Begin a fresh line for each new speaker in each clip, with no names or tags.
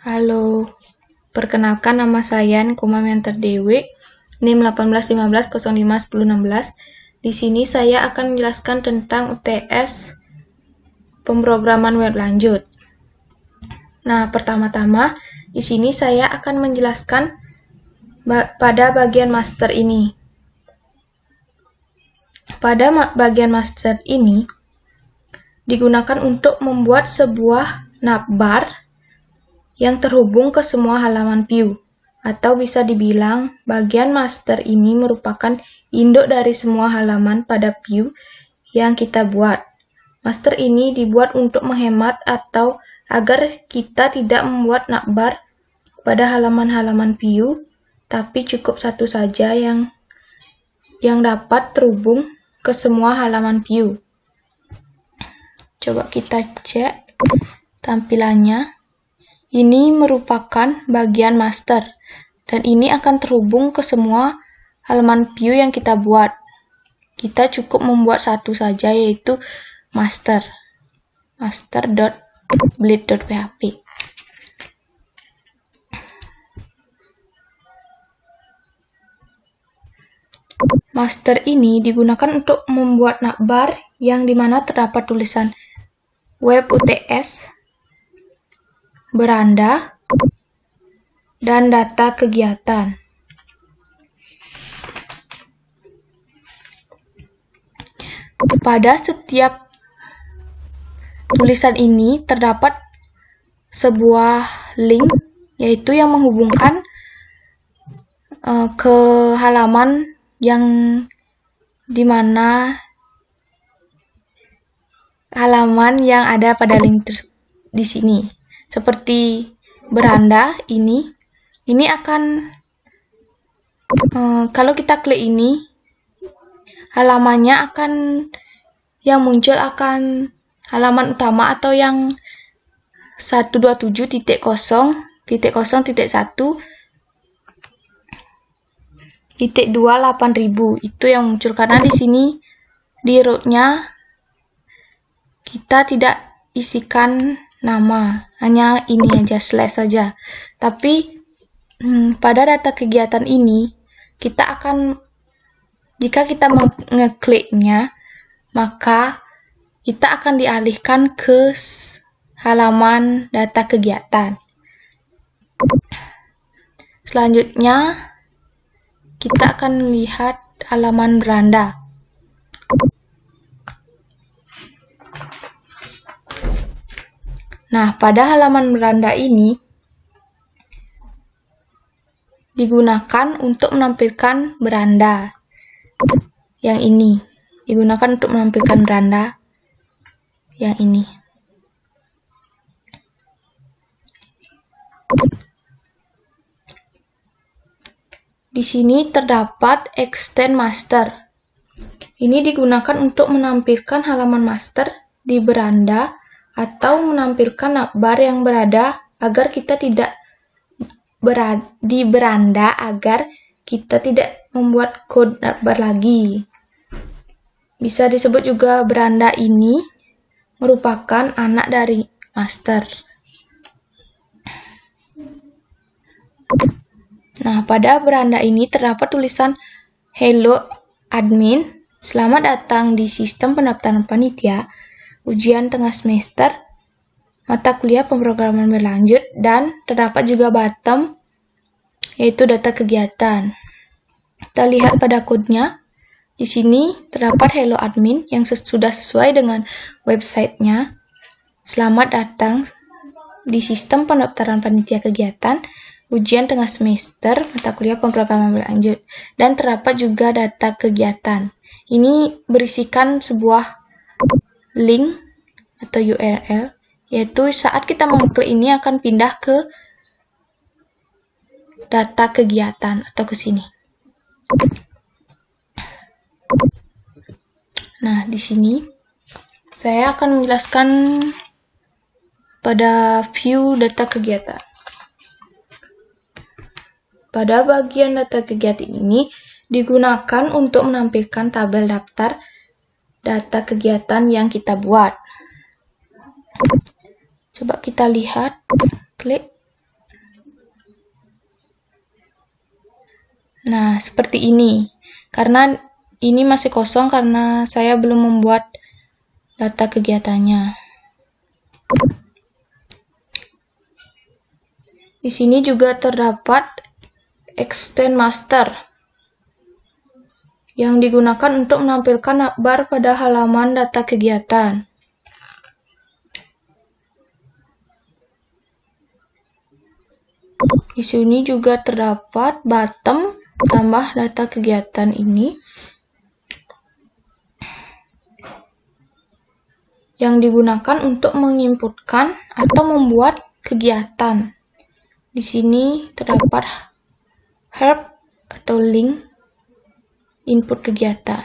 Halo, perkenalkan nama saya Nkoma Menter Dewi, NIM 1815051016. Di sini saya akan menjelaskan tentang UTS pemrograman web lanjut. Nah, pertama-tama di sini saya akan menjelaskan pada bagian master ini. Pada bagian master ini digunakan untuk membuat sebuah navbar yang terhubung ke semua halaman view, atau bisa dibilang bagian master ini merupakan induk dari semua halaman pada view yang kita buat. Master ini dibuat untuk menghemat atau agar kita tidak membuat navbar pada halaman-halaman view, tapi cukup satu saja yang dapat terhubung ke semua halaman view. Coba kita cek tampilannya. Ini merupakan bagian master, dan ini akan terhubung ke semua halaman view yang kita buat. Kita cukup membuat satu saja, yaitu master.bleed.php. Master ini digunakan untuk membuat navbar yang dimana terdapat tulisan web UTS, beranda, dan data kegiatan. Pada setiap tulisan ini terdapat sebuah link, yaitu yang menghubungkan ke halaman yang dimana halaman yang ada pada link di sini. Seperti beranda ini akan kalau kita klik ini, halamannya akan yang muncul akan halaman utama atau yang 127.0.1.28000 itu yang muncul, karena di sini di rootnya kita tidak isikan nama, hanya ini aja, slash saja. Tapi pada data kegiatan ini kita akan, jika kita mengekliknya, maka kita akan dialihkan ke halaman data kegiatan. Selanjutnya kita akan melihat halaman beranda. Nah, pada halaman beranda ini digunakan untuk menampilkan beranda. Yang ini digunakan untuk menampilkan beranda yang ini. Di sini terdapat extend master. Ini digunakan untuk menampilkan halaman master di beranda atau menampilkan navbar yang berada agar kita tidak di beranda agar kita tidak membuat kode navbar lagi. Bisa disebut juga beranda ini merupakan anak dari master. Nah, pada beranda ini terdapat tulisan Hello Admin, selamat datang di sistem pendaftaran panitia, ujian tengah semester, mata kuliah pemrograman berlanjut, dan terdapat juga bottom, yaitu data kegiatan. Kita lihat pada kodenya. Di sini terdapat Hello Admin yang sudah sesuai dengan websitenya. Selamat datang di sistem pendaftaran panitia kegiatan, ujian tengah semester, mata kuliah pemrograman berlanjut, dan terdapat juga data kegiatan. Ini berisikan sebuah link atau URL, yaitu saat kita mengklik ini akan pindah ke data kegiatan atau ke sini. Nah, di sini saya akan menjelaskan pada view data kegiatan. Pada bagian data kegiatan ini digunakan untuk menampilkan tabel daftar data kegiatan yang kita buat. Coba kita lihat, klik. Nah, seperti ini. Karena ini masih kosong karena saya belum membuat data kegiatannya. Di sini juga terdapat extend master yang digunakan untuk menampilkan bar pada halaman data kegiatan. Di sini juga terdapat bottom tambah data kegiatan ini yang digunakan untuk menginputkan atau membuat kegiatan. Di sini terdapat help atau link input kegiatan.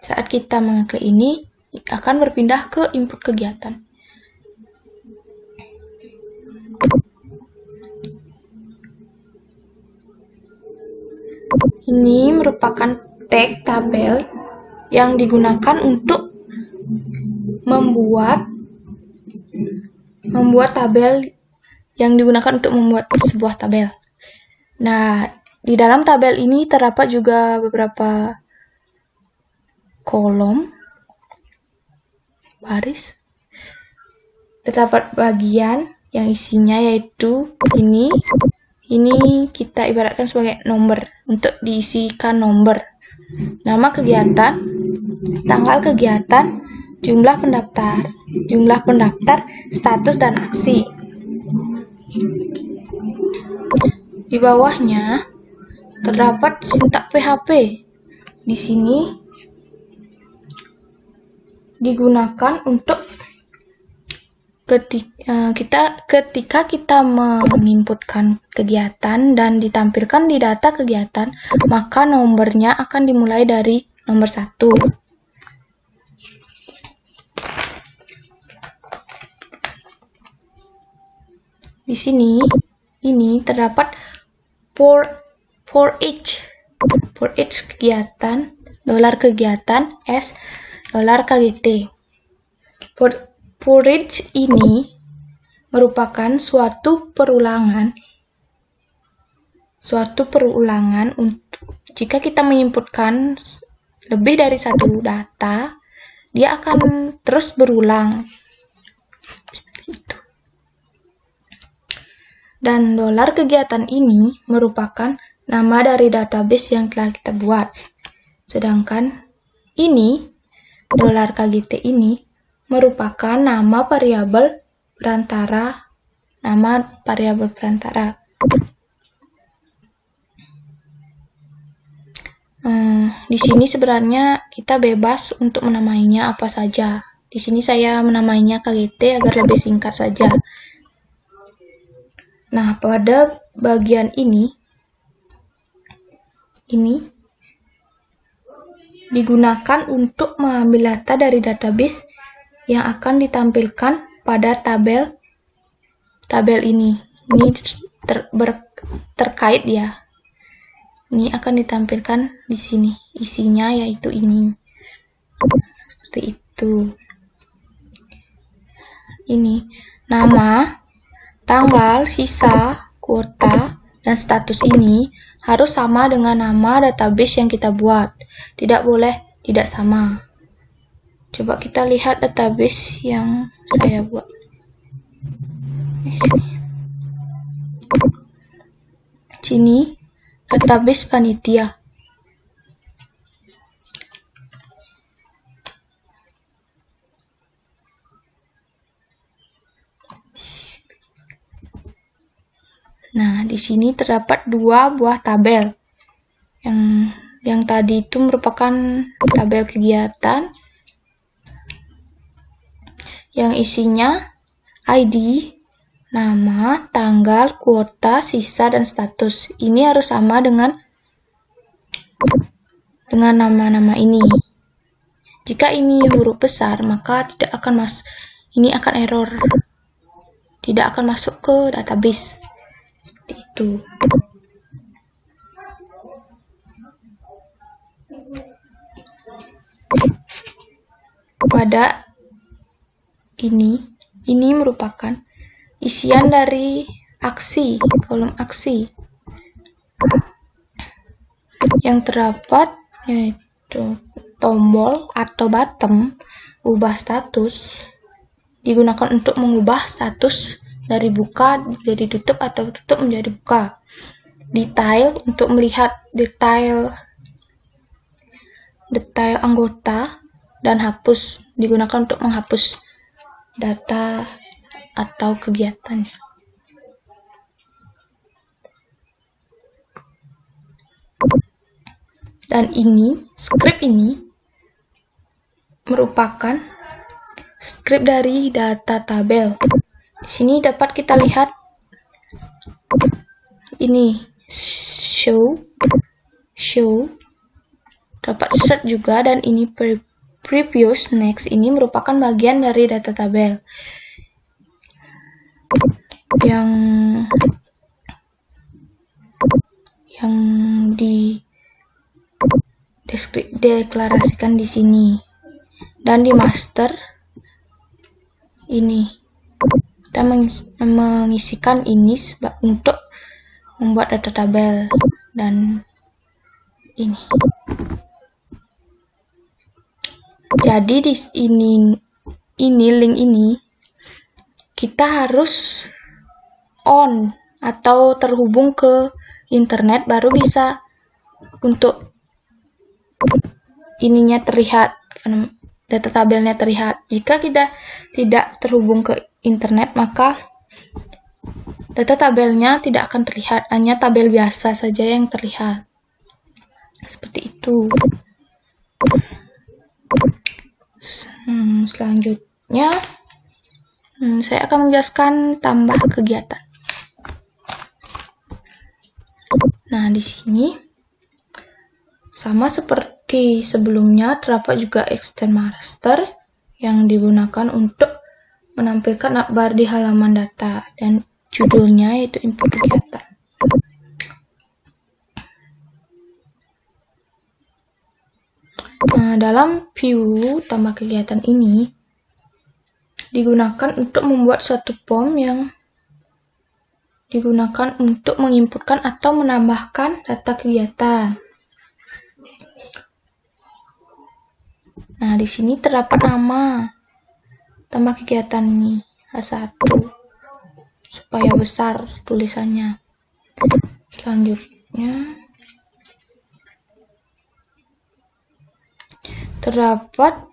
Saat kita mengeklik ini, akan berpindah ke input kegiatan. Ini merupakan tag tabel yang digunakan untuk membuat tabel yang digunakan untuk membuat sebuah tabel. Nah, di dalam tabel ini terdapat juga beberapa kolom, baris. Terdapat bagian yang isinya yaitu ini kita ibaratkan sebagai nomor untuk diisikan nomor. Nama kegiatan, tanggal kegiatan, jumlah pendaftar, status dan aksi. Di bawahnya terdapat sintak PHP. Di sini digunakan untuk ketika kita menginputkan kegiatan dan ditampilkan di data kegiatan, maka nomornya akan dimulai dari nomor 1. Di sini ini terdapat for each kegiatan, $kegiatan S $KGT. For each ini merupakan suatu perulangan jika kita menginputkan lebih dari satu data, dia akan terus berulang. Dan $kegiatan ini merupakan nama dari database yang telah kita buat. Sedangkan ini $KGT ini merupakan nama variabel perantara. Di sini sebenarnya kita bebas untuk menamainya apa saja. Di sini saya menamainya KGT agar lebih singkat saja. Nah, pada bagian ini digunakan untuk mengambil data dari database yang akan ditampilkan pada tabel ini. Ini terkait ya. Ini akan ditampilkan di sini. Isinya yaitu ini. Seperti itu. Ini nama, tanggal, sisa, kuota, dan status ini harus sama dengan nama database yang kita buat. Tidak boleh tidak sama. Coba kita lihat database yang saya buat. Sini database panitia. Nah, di sini terdapat 2 buah tabel. Yang tadi itu merupakan tabel kegiatan yang isinya ID, nama, tanggal, kuota, sisa, dan status. Ini harus sama dengan nama-nama ini. Jika ini huruf besar, maka ini akan error. Tidak akan masuk ke database. Seperti itu. Pada ini merupakan isian dari aksi, kolom aksi. yang terdapat yaitu tombol atau button ubah status digunakan untuk mengubah status dari buka jadi tutup atau tutup menjadi buka. Detail untuk melihat detail anggota, dan hapus digunakan untuk menghapus data atau kegiatan. Dan script ini merupakan script dari data tabel. Di sini dapat kita lihat ini show, dapat set juga, dan ini previous, next ini merupakan bagian dari data tabel yang deklarasikan di sini. Dan di master ini kita mengisikan ini untuk membuat data tabel. Dan ini jadi di link ini kita harus on atau terhubung ke internet baru bisa untuk ininya terlihat, data tabelnya terlihat. Jika kita tidak terhubung ke internet, maka data tabelnya tidak akan terlihat, hanya tabel biasa saja yang terlihat. Seperti itu. Selanjutnya, saya akan menjelaskan tambah kegiatan. Nah, di sini sama seperti sebelumnya, terdapat juga extend master yang digunakan untuk menampilkan navbar di halaman data dan judulnya yaitu input kegiatan. Nah, dalam view tambah kegiatan ini digunakan untuk membuat suatu form yang digunakan untuk menginputkan atau menambahkan data kegiatan. Nah, di sini terdapat nama tambah kegiatan ini A1 supaya besar tulisannya. Selanjutnya terdapat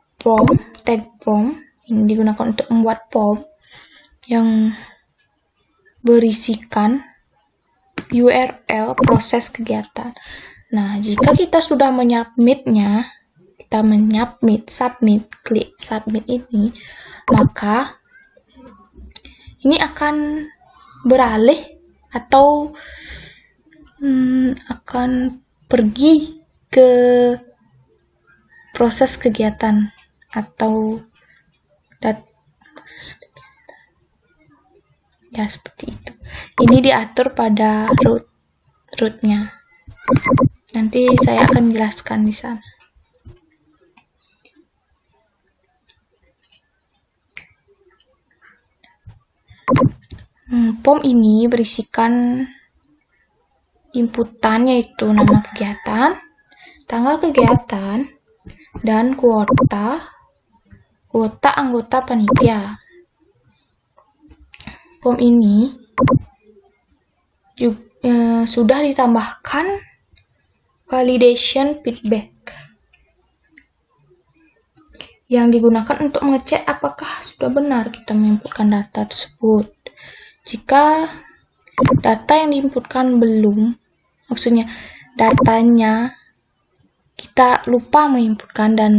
tag form yang digunakan untuk membuat form yang berisikan URL proses kegiatan. Nah, jika kita sudah menyubmitnya, klik submit ini, maka ini akan beralih atau akan pergi ke proses kegiatan atau ya seperti itu. Ini diatur pada root-nya. Nanti saya akan jelaskan di sana. Form ini berisikan inputan yaitu nama kegiatan, tanggal kegiatan, dan kuota anggota panitia. Form ini juga, sudah ditambahkan validation feedback yang digunakan untuk mengecek apakah sudah benar kita menginputkan data tersebut. Jika data yang diinputkan belum, maksudnya datanya kita lupa menginputkan dan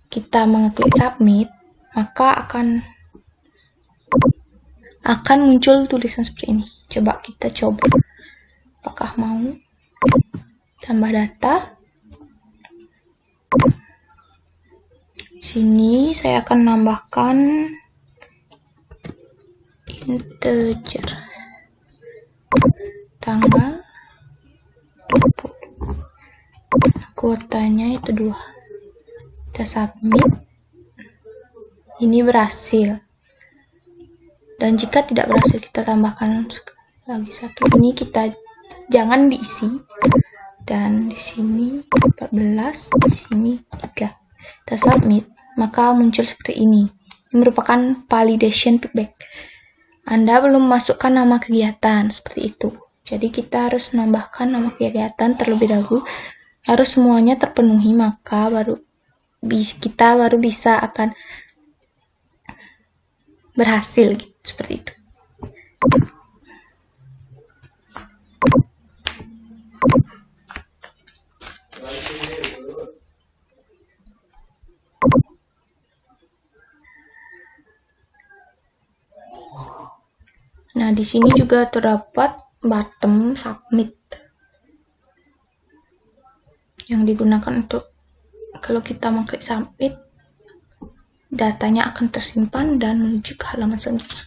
kita mengeklik submit, maka akan muncul tulisan seperti ini. Coba kita coba. Apakah mau tambah data? Sini saya akan nambahkan integer tanggal, kuotanya itu 2. Kita submit. Ini berhasil. Dan jika tidak berhasil, kita tambahkan lagi 1. Ini kita jangan diisi, Dan di sini 14, di sini 3. Kita submit, maka muncul seperti ini. Ini merupakan validation feedback. Anda belum masukkan nama kegiatan, seperti itu. Jadi kita harus menambahkan nama kegiatan terlebih dahulu. Harus semuanya terpenuhi, maka kita baru bisa akan berhasil, gitu, seperti itu. Nah, di sini juga terdapat button submit yang digunakan untuk kalau kita mengklik submit, datanya akan tersimpan dan menuju ke halaman selanjutnya.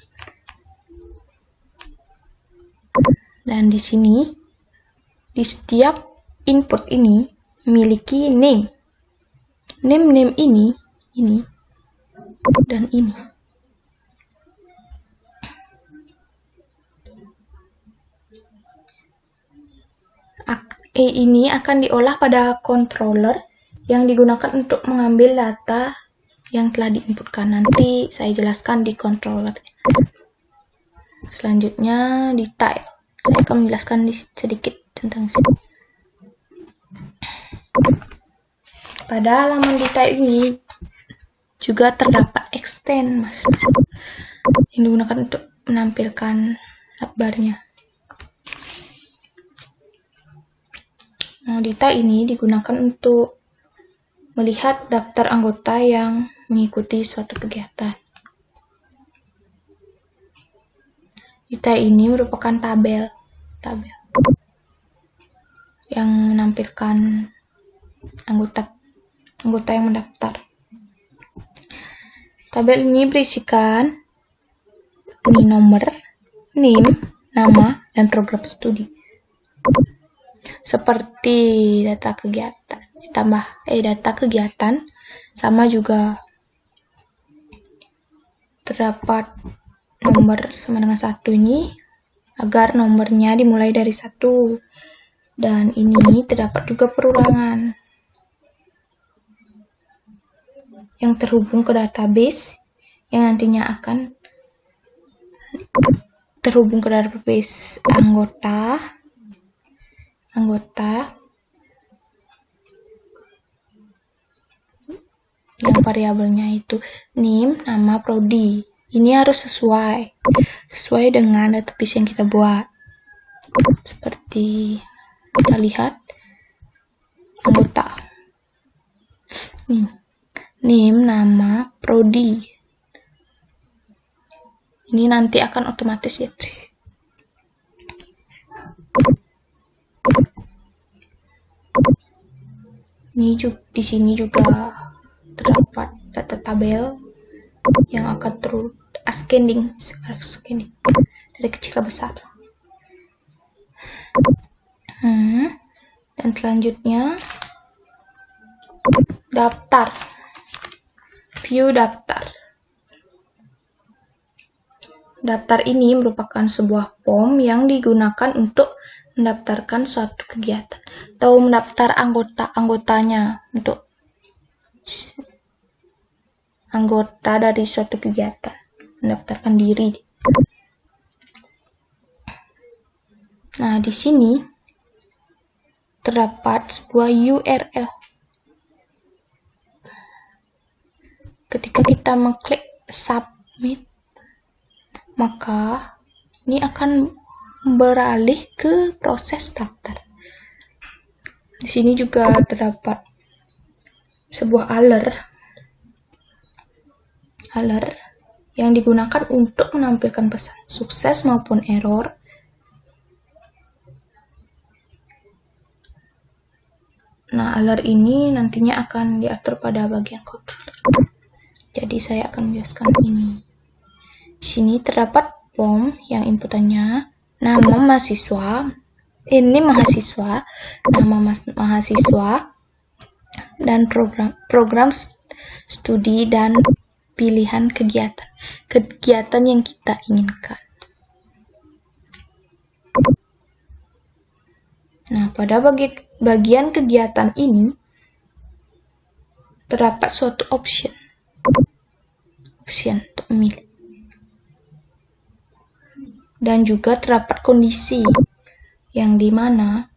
Dan di sini, di setiap input ini memiliki name. Name ini, dan ini. Ini akan diolah pada controller yang digunakan untuk mengambil data yang telah diinputkan. Nanti saya jelaskan di controller. Selanjutnya detail. Saya akan menjelaskan sedikit tentang ini. Pada halaman detail ini juga terdapat extend yang digunakan untuk menampilkan barnya. Nah, detail ini digunakan untuk melihat daftar anggota yang mengikuti suatu kegiatan. Detail ini merupakan tabel yang menampilkan anggota yang mendaftar. Tabel ini berisikan nomor, name, nama, dan program studi. Seperti data kegiatan, ditambah data kegiatan, sama juga terdapat nomor sama dengan 1 ini, agar nomornya dimulai dari 1. Dan ini terdapat juga perulangan yang terhubung ke database, yang nantinya akan terhubung ke database anggota yang variabelnya itu name, nama, prodi. Ini harus sesuai dengan database yang kita buat. Seperti kita lihat anggota. Name, nama, prodi. Ini nanti akan otomatis ya. Di sini juga terdapat data tabel yang akan terus ascending dari kecil ke besar. Dan selanjutnya daftar. View daftar. Daftar ini merupakan sebuah form yang digunakan untuk mendaftarkan suatu kegiatan atau mendaftar anggotanya untuk anggota dari suatu kegiatan, mendaftarkan diri. Nah, di sini terdapat sebuah URL. Ketika kita mengklik submit, maka ini akan beralih ke proses daftar. Di sini juga terdapat sebuah alert yang digunakan untuk menampilkan pesan sukses maupun error. Nah, alert ini nantinya akan diatur pada bagian controller. Jadi saya akan menjelaskan ini. Di sini terdapat form yang inputannya nama mahasiswa, nama mahasiswa, dan program studi dan pilihan kegiatan yang kita inginkan. Nah, pada bagian kegiatan ini terdapat suatu option untuk memilih. Dan juga terdapat kondisi yang dimana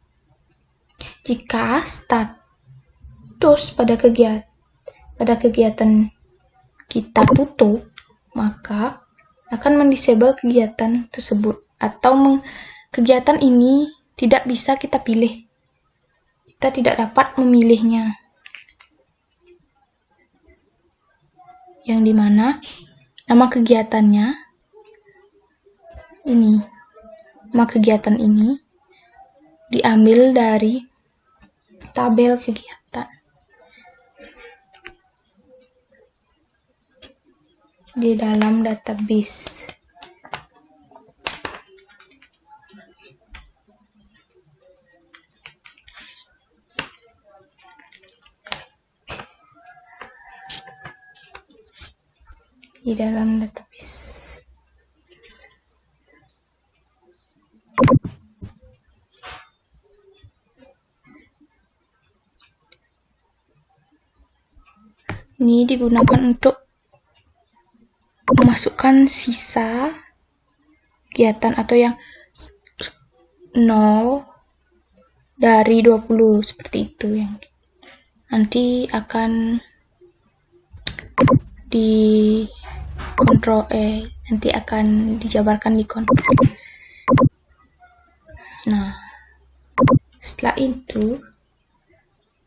jika status pada kegiatan kita tutup, maka akan mendisable kegiatan tersebut atau kegiatan ini tidak bisa kita pilih. Kita tidak dapat memilihnya. Yang dimana nama kegiatannya ini. Nama kegiatan ini diambil dari tabel kegiatan di dalam database. Ini digunakan untuk memasukkan sisa kegiatan atau yang 0 dari 20 seperti itu, yang nanti akan nanti akan dijabarkan di kontrol. Nah, setelah itu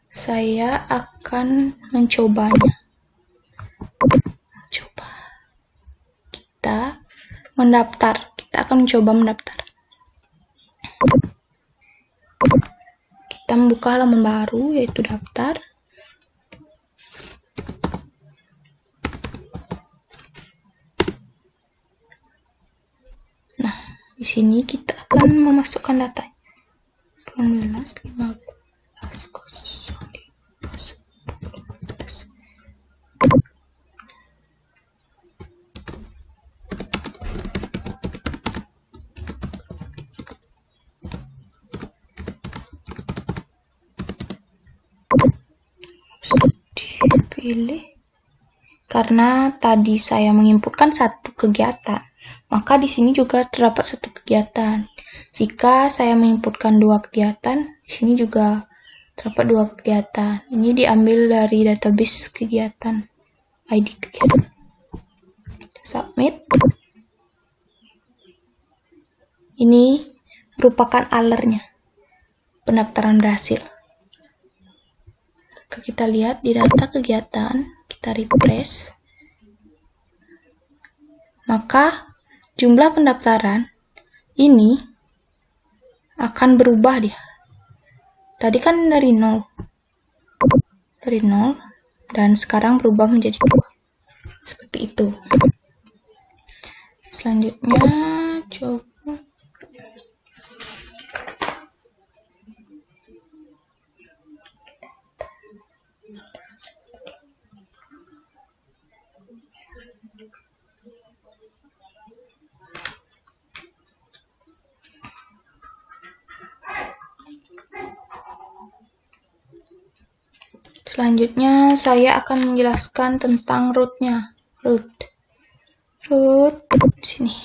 saya akan mencobanya. Kita akan mencoba mendaftar. Kita membuka halaman baru, yaitu daftar. Nah, di sini kita akan memasukkan data 15. Dipilih karena tadi saya menginputkan satu kegiatan, maka di sini juga terdapat satu kegiatan. Jika saya menginputkan dua kegiatan, di sini juga terdapat dua kegiatan. Ini diambil dari database kegiatan, ID kegiatan. Submit. Ini merupakan alertnya, pendaftaran berhasil. Kita lihat di data kegiatan, kita refresh, maka jumlah pendaftaran ini akan berubah dia. Tadi kan dari 0 dan sekarang berubah menjadi 2. Seperti itu. Selanjutnya coba selanjutnya saya akan menjelaskan tentang root-nya. Root sini.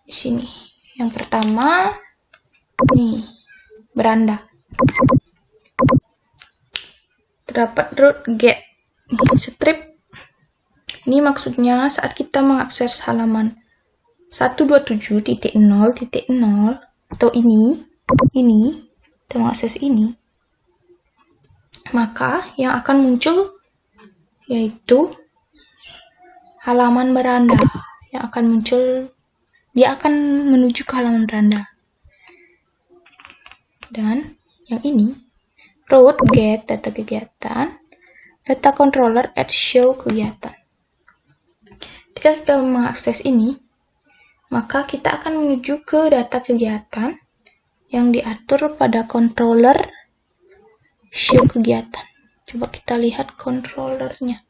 Di sini. Yang pertama nih, beranda. Terdapat root get strip. Ini maksudnya saat kita mengakses halaman 127.0.0 atau ini kita mengakses ini, maka yang akan muncul yaitu halaman beranda yang akan muncul. Dia akan menuju ke halaman beranda. Dan yang ini root get data kegiatan, data controller add show kegiatan. Ketika kita mengakses ini, maka kita akan menuju ke data kegiatan yang diatur pada controller show kegiatan. Coba kita lihat controllernya.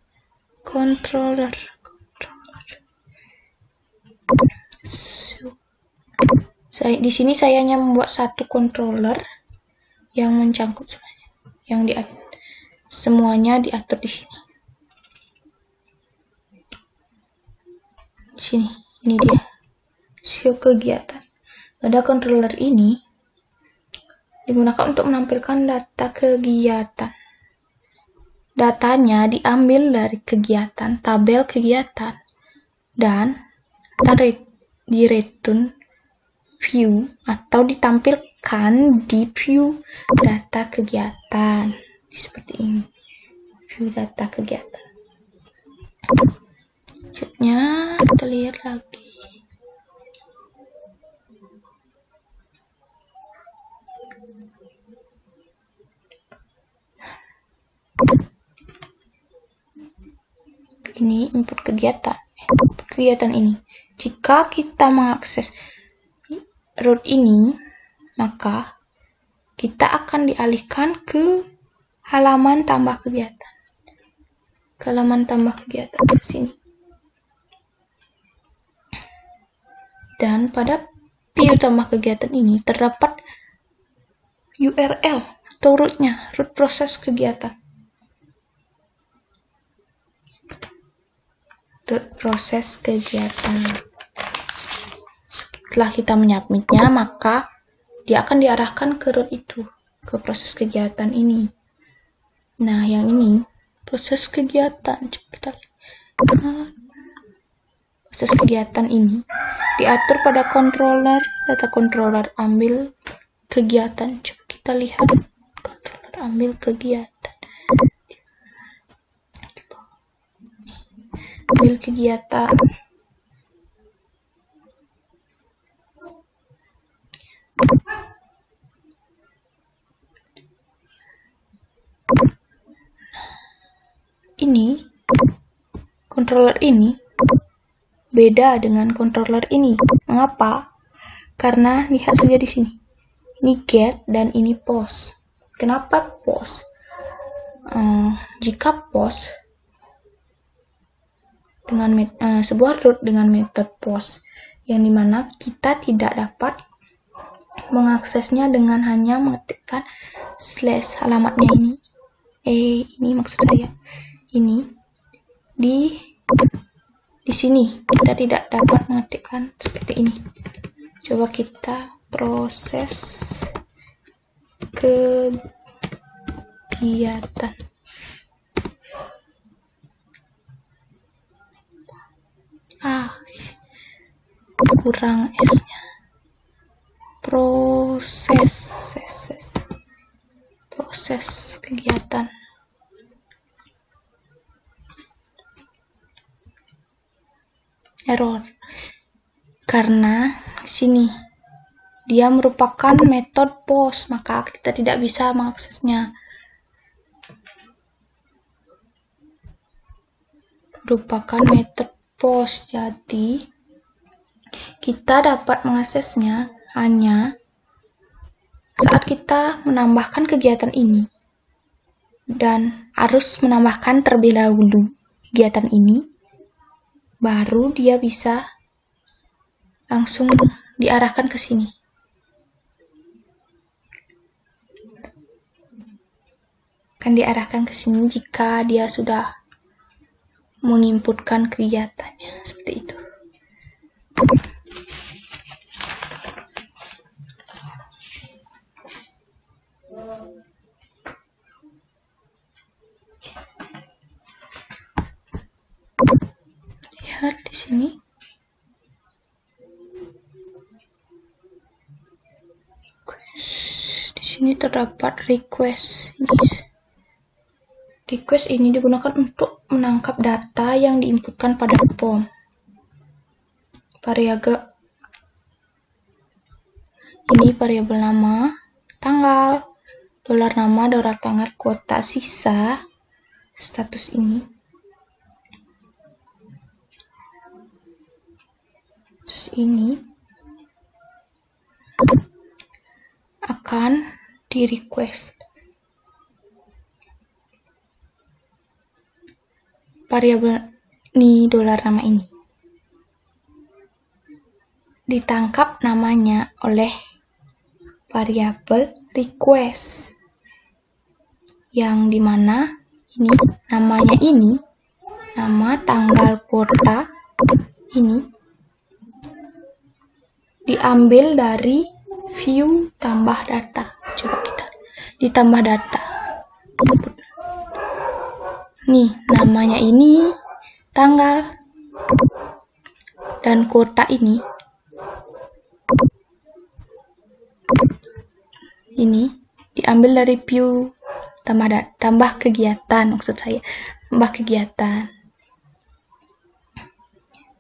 Di sini saya hanya membuat satu controller yang mencangkup semuanya, yang semuanya diatur di sini. Di sini, ini dia show kegiatan. Pada controller ini digunakan untuk menampilkan data kegiatan. Datanya diambil dari kegiatan, tabel kegiatan, dan di return view atau ditampilkan di view data kegiatan. Seperti ini, view data kegiatan. Selanjutnya kita lihat lagi. Ini input kegiatan. Kegiatan ini, jika kita mengakses root ini, maka kita akan dialihkan ke halaman tambah kegiatan. Ke halaman tambah kegiatan di sini. Dan pada view tambah kegiatan ini terdapat URL atau rootnya, root proses kegiatan. Root proses kegiatan. Setelah kita menyubmitnya, maka dia akan diarahkan ke root itu, ke proses kegiatan ini. Nah, yang ini proses kegiatan. Coba kita lihat. Proses kegiatan ini diatur pada controller, data controller ambil kegiatan. Coba kita lihat controller ambil kegiatan. Ambil kegiatan. Ini controller ini beda dengan controller ini. Mengapa? Karena lihat saja di sini. Ini get dan ini post. Kenapa post? Jika post dengan sebuah root dengan metode post, yang dimana kita tidak dapat mengaksesnya dengan hanya mengetikkan slash alamatnya ini. Ini maksud saya. Ini di sini kita tidak dapat mengetikkan seperti ini. Coba kita proses kegiatan. Kurang S-nya. Proses kegiatan. Error. Karena sini dia merupakan metode post, maka kita tidak bisa mengaksesnya. Merupakan metode post, jadi kita dapat mengaksesnya hanya saat kita menambahkan kegiatan ini, dan harus menambahkan terlebih dahulu kegiatan ini, baru dia bisa langsung diarahkan ke sini. Akan diarahkan ke sini jika dia sudah menginputkan kegiatannya, seperti itu. Lihat di sini. Di sini terdapat request. Request ini digunakan untuk menangkap data yang diinputkan pada form. Ini variabel nama, tanggal, dolar nama, dolar tanggal, kuota, sisa, status ini. Terus ini akan di request. Variabel ini dolar nama ini. ditangkap namanya oleh variabel request, yang dimana ini namanya ini, nama, tanggal, kuota ini diambil dari view tambah data. Coba kita ditambah data. Nih, namanya ini, tanggal, dan kuota ini diambil dari view tambah kegiatan, maksud saya tambah kegiatan.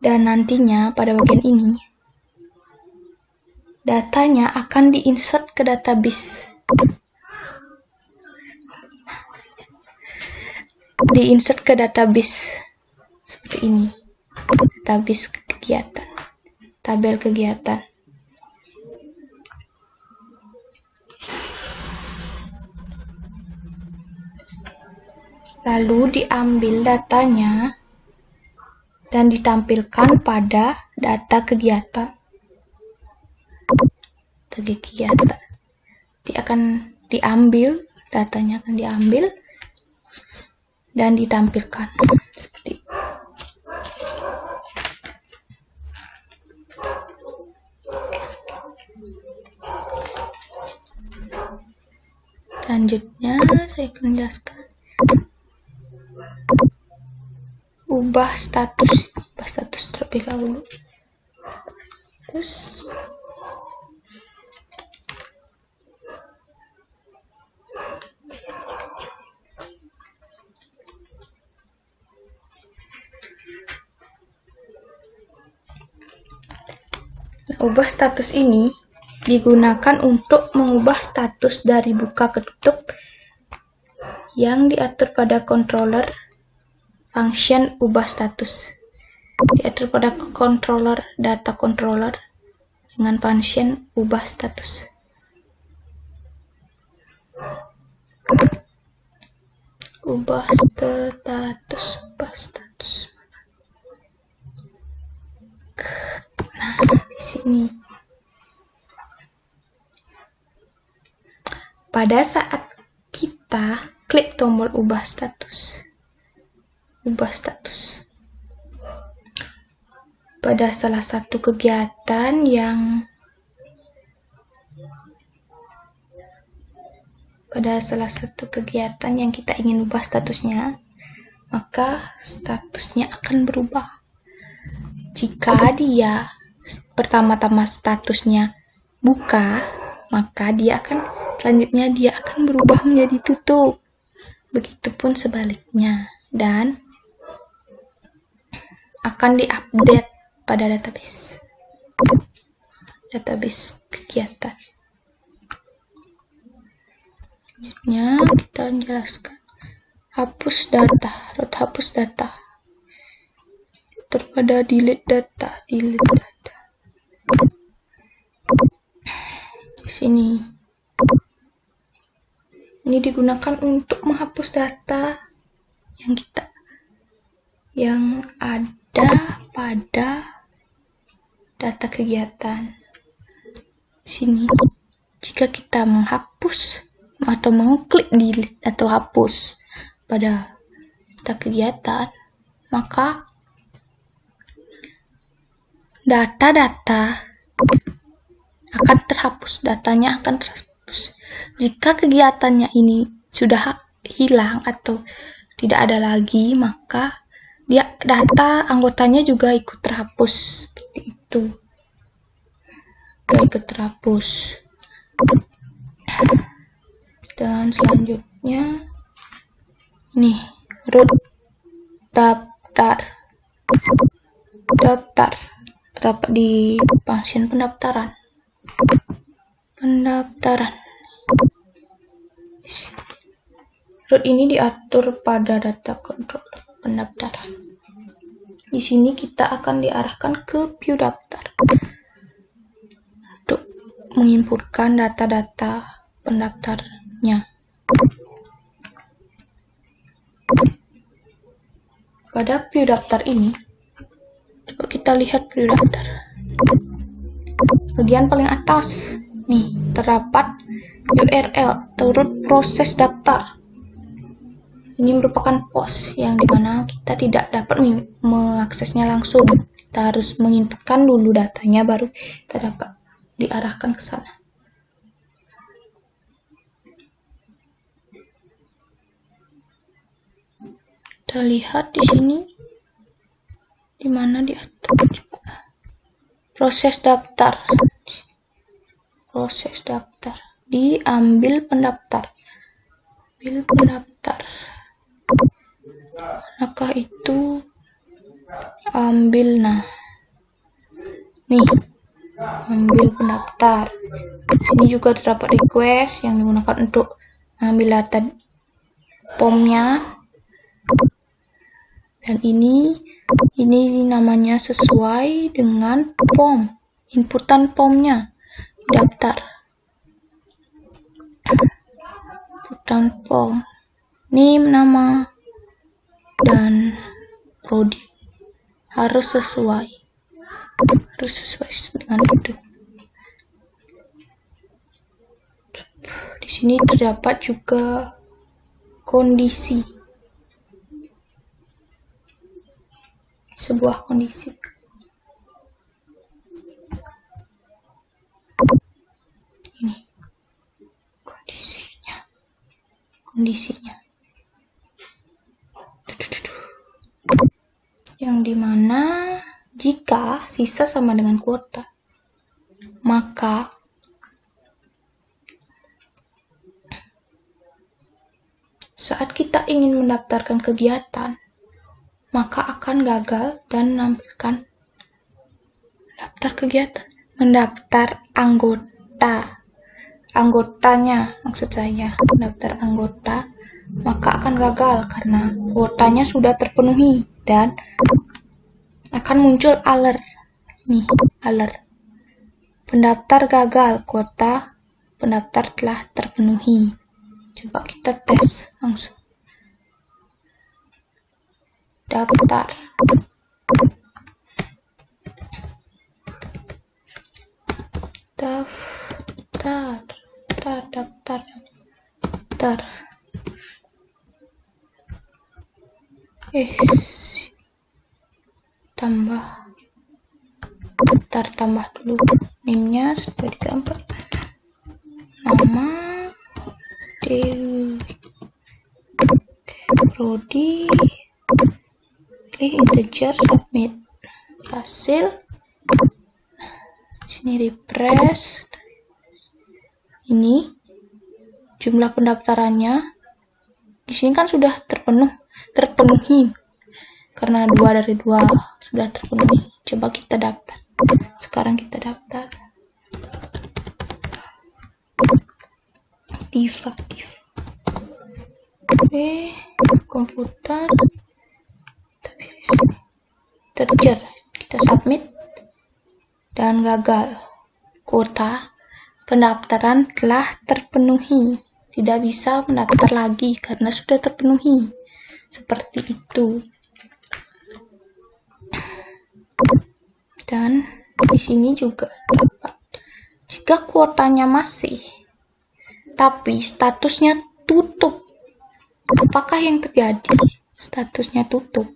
Dan nantinya pada bagian ini datanya akan diinsert ke database. Diinsert ke database seperti ini. Database kegiatan. Tabel kegiatan. Lalu diambil datanya dan ditampilkan pada data kegiatan. Nanti akan diambil, datanya akan diambil dan ditampilkan seperti ini. Selanjutnya saya akan menjelaskan ubah status terlebih dahulu. Ubah status ini digunakan untuk mengubah status dari buka ke tutup yang diatur pada controller function ubah status. Diatur pada controller data controller dengan function ubah status. Ubah status. Nah, di sini. Pada saat kita klik tombol ubah status. Pada salah satu kegiatan yang kita ingin ubah statusnya, maka statusnya akan berubah. Jika dia pertama-tama statusnya buka, maka selanjutnya dia akan berubah menjadi tutup. Begitupun sebaliknya, dan akan diupdate pada database kegiatan. Selanjutnya kita menjelaskan hapus data, hapus data. Pada delete data. Di sini. Ini digunakan untuk menghapus data yang ada pada data kegiatan. Di sini, jika kita menghapus atau mengklik delete atau hapus pada data kegiatan, maka data-data akan terhapus, datanya akan terhapus. Jika kegiatannya ini sudah hilang atau tidak ada lagi, maka data anggotanya juga ikut terhapus, seperti itu. Ikut terhapus. Dan selanjutnya ini root daftar terdapat di function pendaftaran. Root ini diatur pada data control pendaftaran. Di sini kita akan diarahkan ke view daftar untuk menginputkan data-data pendaftarnya. Pada view daftar ini, coba kita lihat view daftar. bagian paling atas. Nih, terdapat URL turut proses daftar. Ini merupakan pos yang dimana kita tidak dapat mengaksesnya langsung. Kita harus menginputkan dulu datanya, baru kita dapat diarahkan ke sana. Kita lihat di sini, di mana diatur. Coba. Proses daftar. Proses daftar. Diambil pendaftar. Ambil pendaftar. Manakah itu? Ambil, nah. Nih. Ambil pendaftar. Sini juga terdapat request yang digunakan untuk mengambil data POM-nya. Dan ini namanya sesuai dengan POM, inputan POM-nya, daftar. Inputan POM, name, nama, dan prodi harus sesuai dengan itu. Di sini terdapat juga kondisi. Sebuah kondisi. Ini kondisinya. Yang dimana jika sisa sama dengan kuota, maka saat kita ingin mendaftarkan kegiatan, maka akan gagal dan menampilkan daftar kegiatan, mendaftar anggotanya, maksud saya mendaftar anggota, maka akan gagal karena kuotanya sudah terpenuhi dan akan muncul alert. Nih, alert. Pendaftar gagal, kuota pendaftar telah terpenuhi. Coba kita tes langsung. Daftar. Daftar. Tambah dulu name-nya 1, 2, 3, 4. Nama Dewi. Prodi. Pilih integer, submit. Hasil. Sini refresh. Ini jumlah pendaftarannya. Di sini kan sudah terpenuhi. Karena 2 dari 2 sudah terpenuhi. Coba kita daftar. Sekarang kita daftar. Aktif. Komputer. Integer. Kita submit. Dan gagal. Kuota pendaftaran telah terpenuhi. Tidak bisa mendaftar lagi karena sudah terpenuhi. Seperti itu. Dan di sini juga dapat. Jika kuotanya masih, tapi statusnya tutup. Apakah yang terjadi? Statusnya tutup.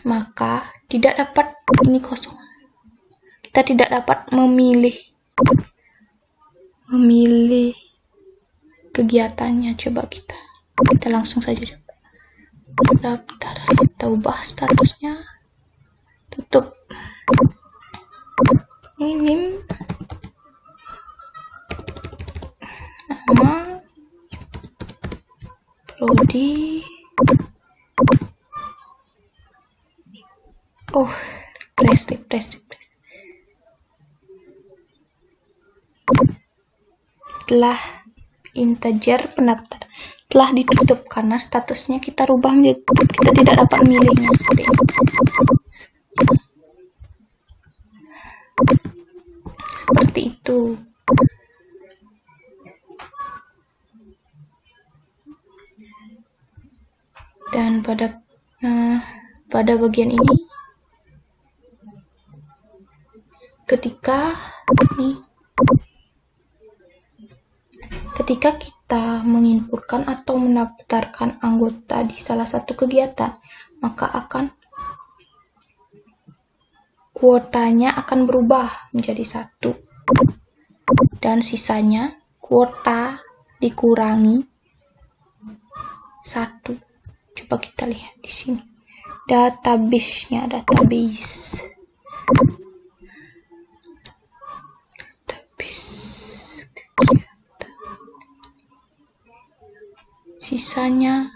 Maka tidak dapat, ini kosong. Kita tidak dapat memilih kegiatannya. Coba kita langsung saja coba daftar. Kita ubah statusnya tutup. Ini nama prodi. Refresh. Telah integer pendaftar telah ditutup karena statusnya kita rubah menjadi tutup. Kita tidak dapat memilihnya seperti itu. Dan pada bagian ini Ketika kita menginputkan atau mendaftarkan anggota di salah satu kegiatan, maka kuotanya akan berubah menjadi 1. Dan sisanya kuota dikurangi 1. Coba kita lihat di sini. Database. Sisanya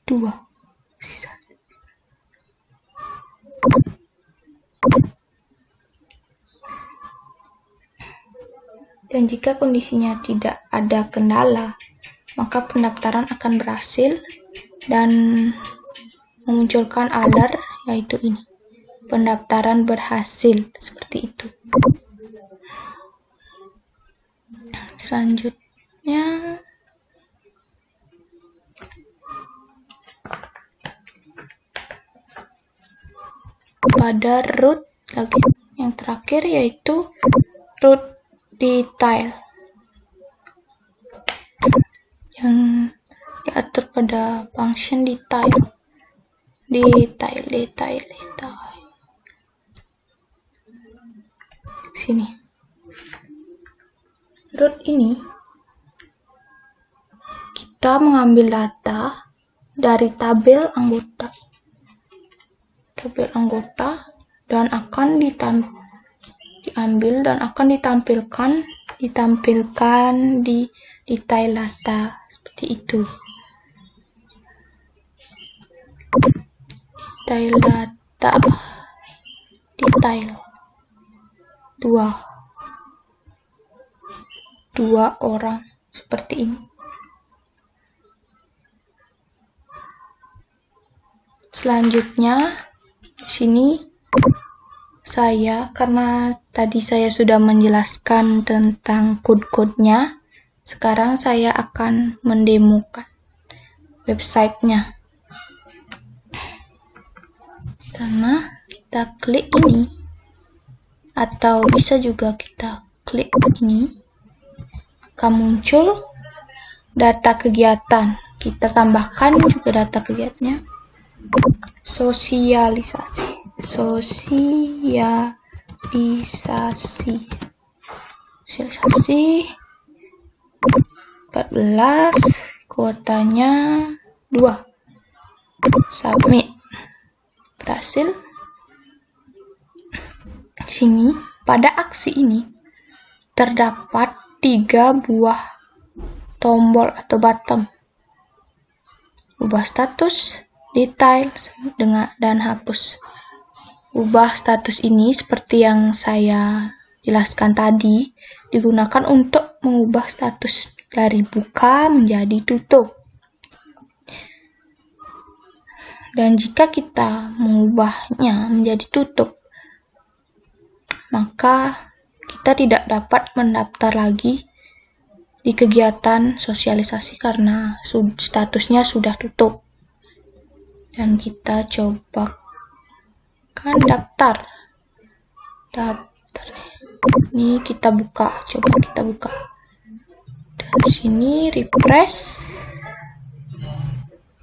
2. Dan jika kondisinya tidak ada kendala, maka pendaftaran akan berhasil dan memunculkan alert, yaitu ini, pendaftaran berhasil, seperti itu. Selanjutnya, pada root lagi yang terakhir, yaitu root detail yang diatur pada function detail. Sini. Root ini kita mengambil data dari tabel anggota dan akan diambil dan akan ditampilkan di detail data, seperti itu. Detail 2 orang, seperti ini. Selanjutnya di sini karena tadi saya sudah menjelaskan tentang code-codenya, sekarang saya akan mendemokan websitenya. Karena kita klik ini, atau bisa juga kita klik ini, akan muncul data kegiatan. Kita tambahkan juga data kegiatannya. Sosialisasi 14, kuotanya 2. Submit. Berhasil. Sini, pada aksi ini terdapat 3 buah tombol atau button. Ubah status, detail, dan hapus. Ubah status ini seperti yang saya jelaskan tadi, digunakan untuk mengubah status dari buka menjadi tutup. Dan jika kita mengubahnya menjadi tutup, maka kita tidak dapat mendaftar lagi di kegiatan sosialisasi karena statusnya sudah tutup. Dan kita coba daftar. Ini kita buka, coba kita buka. Dari sini refresh.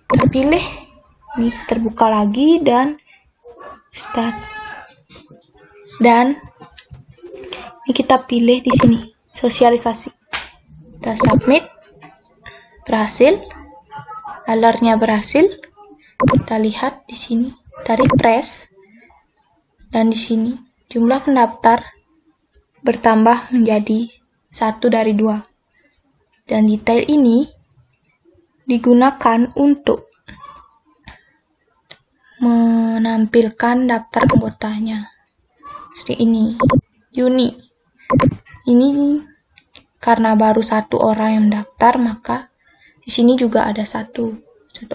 Kita pilih. Ini terbuka lagi dan start. Dan ini kita pilih di sini sosialisasi. Kita submit. Berhasil. Alertnya berhasil. Kita lihat di sini. Kita refresh. Dan di sini jumlah pendaftar bertambah menjadi 1 dari 2. Dan detail ini digunakan untuk menampilkan daftar anggotanya. Seperti ini. Uni. Ini karena baru 1 orang yang mendaftar, maka di sini juga ada satu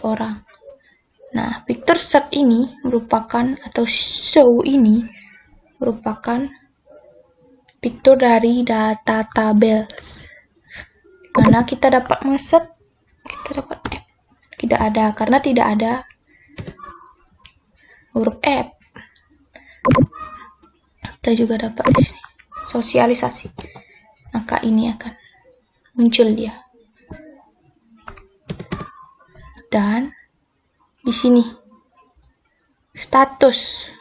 orang. Nah, picture search ini merupakan, atau show ini merupakan picture dari data tables. Mana kita dapat masuk, kita dapat F. Tidak ada, karena tidak ada huruf F. kita juga dapat di sini sosialisasi, maka ini akan muncul dia. Dan di sini status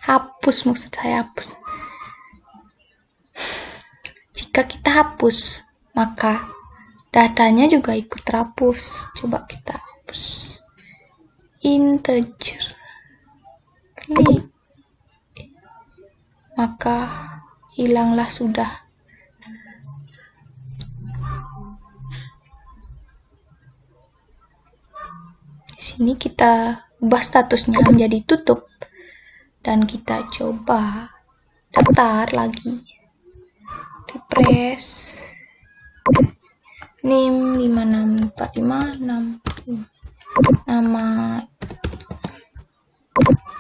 hapus, maksud saya hapus. Jika kita hapus, maka datanya juga ikut terhapus. Coba kita hapus integer, klik, maka hilanglah sudah. Di sini kita ubah statusnya menjadi tutup dan kita coba daftar lagi. Refresh. NIM 56456, nama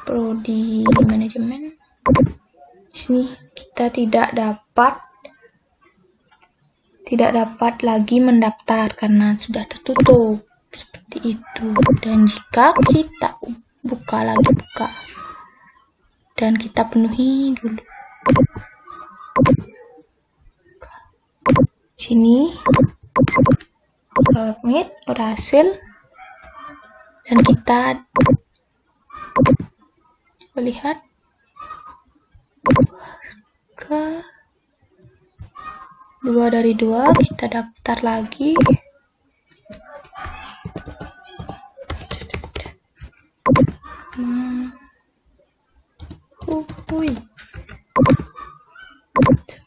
prodi manajemen. Di sini kita tidak dapat lagi mendaftar karena sudah tertutup seperti itu. Dan jika kita buka dan kita penuhi dulu. Sini submit, berhasil, dan kita lihat ke 2 dari 2, kita daftar lagi.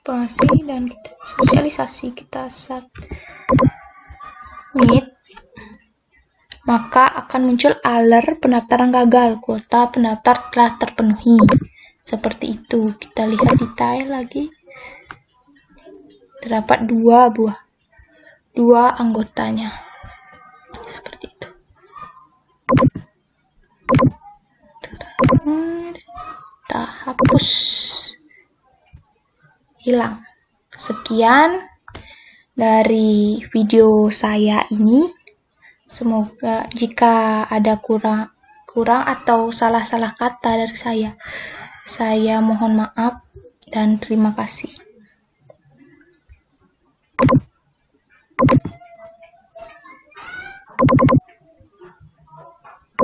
Separasi dan kita sosialisasi, kita submit, maka akan muncul alert pendaftaran gagal, kuota pendaftar telah terpenuhi. Seperti itu. Kita lihat detail lagi. Terdapat dua anggotanya. Seperti itu. Kita hapus. Hilang. Sekian dari video saya ini. Semoga jika ada kurang atau salah-salah kata dari saya mohon maaf dan terima kasih.